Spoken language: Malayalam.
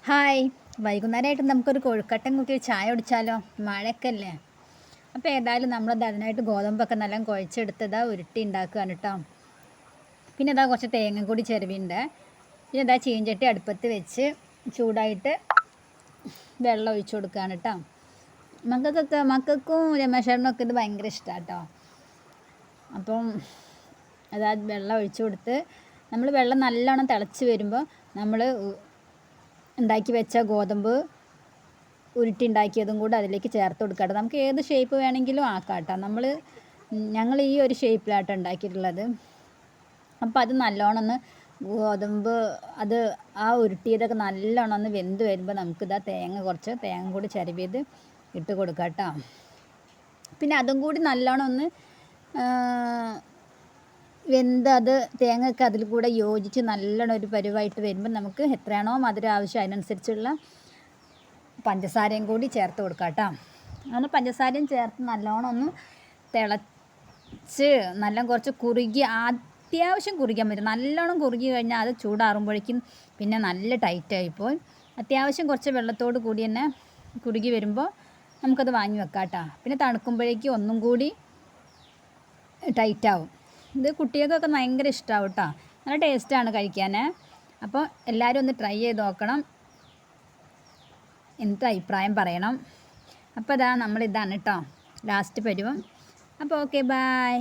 ഹായ്, വൈകുന്നേരമായിട്ട് നമുക്കൊരു കൊഴുക്കട്ടൻ കൂട്ടി ഒരു ചായ കുടിച്ചാലോ? മഴയൊക്കെ അല്ലേ. അപ്പോൾ ഏതായാലും നമ്മളത് അതിനായിട്ട് ഗോതമ്പൊക്കെ നല്ല കുഴച്ചെടുത്തതാ ഉരുട്ടി ഉണ്ടാക്കുകയാണ് കേട്ടോ. പിന്നെ ഇതാ കുറച്ച് തേങ്ങ കൂടി ചിരവിയുണ്ട്. പിന്നെ ഇതാ ചീഞ്ചട്ടി അടുപ്പത്ത് വെച്ച് ചൂടായിട്ട് വെള്ളം ഒഴിച്ചു കൊടുക്കുകയാണ് കേട്ടോ. മക്കൾക്കും രമേശേട്ടനൊക്കെ ഇത് ഭയങ്കര ഇഷ്ടമാണ് കേട്ടോ. അപ്പം അതാ വെള്ളം ഒഴിച്ചു കൊടുത്ത് നമ്മൾ വെള്ളം നല്ലോണം തിളച്ച് വരുമ്പോൾ നമ്മൾ ഉണ്ടാക്കി വെച്ച ഗോതമ്പ് ഉരുട്ടി ഉണ്ടാക്കിയതും കൂടെ അതിലേക്ക് ചേർത്ത് കൊടുക്കട്ടെ. നമുക്ക് ഏത് ഷേപ്പ് വേണമെങ്കിലും ആക്കാം കേട്ടോ. ഞങ്ങൾ ഈ ഒരു ഷേപ്പിലാട്ടോ ഉണ്ടാക്കിയിട്ടുള്ളത്. അപ്പോൾ അത് നല്ലോണം ഒന്ന് ഗോതമ്പ് ആ ഉരുട്ടിയതൊക്കെ നല്ലോണം ഒന്ന് വെന്ത് വരുമ്പോൾ നമുക്കിതാ കുറച്ച് തേങ്ങ കൂടി ചിരവിയത് ഇട്ട് കൊടുക്കാം കേട്ടോ. പിന്നെ അതും കൂടി നല്ലോണം ഒന്ന് അത് തേങ്ങയൊക്കെ അതിൽ കൂടെ യോജിച്ച് നല്ലോണം ഒരു പരുവായിട്ട് വരുമ്പോൾ നമുക്ക് എത്രയാണോ മധുരം ആവശ്യം അതിനനുസരിച്ചുള്ള പഞ്ചസാരയും കൂടി ചേർത്ത് കൊടുക്കാം കേട്ടോ. അങ്ങനെ പഞ്ചസാരയും ചേർത്ത് നല്ലോണം ഒന്ന് തിളച്ച് കുറച്ച് കുറുകി അത്യാവശ്യം കുറുകിയാൽ മതി. നല്ലോണം കുറുകി കഴിഞ്ഞാൽ അത് ചൂടാറുമ്പോഴേക്കും പിന്നെ നല്ല ടൈറ്റായിപ്പോയി. അത്യാവശ്യം കുറച്ച് വെള്ളത്തോട് കൂടി തന്നെ കുറുകി വരുമ്പോൾ നമുക്കത് വാങ്ങി വെക്കാം കേട്ടോ. പിന്നെ തണുക്കുമ്പോഴേക്കും ഒന്നും കൂടി ടൈറ്റാവും. ഇത് കുട്ടികൾക്കൊക്കെ ഭയങ്കര ഇഷ്ടമാവും കേട്ടോ. നല്ല ടേസ്റ്റാണ് കഴിക്കാൻ. അപ്പോൾ എല്ലാവരും ഒന്ന് ട്രൈ ചെയ്ത് നോക്കണം, എന്നിട്ട് അഭിപ്രായം പറയണം. അപ്പോൾ ഇതാണ് കേട്ടോ ലാസ്റ്റ് പരുവം. അപ്പോൾ ഓക്കെ, ബായ്.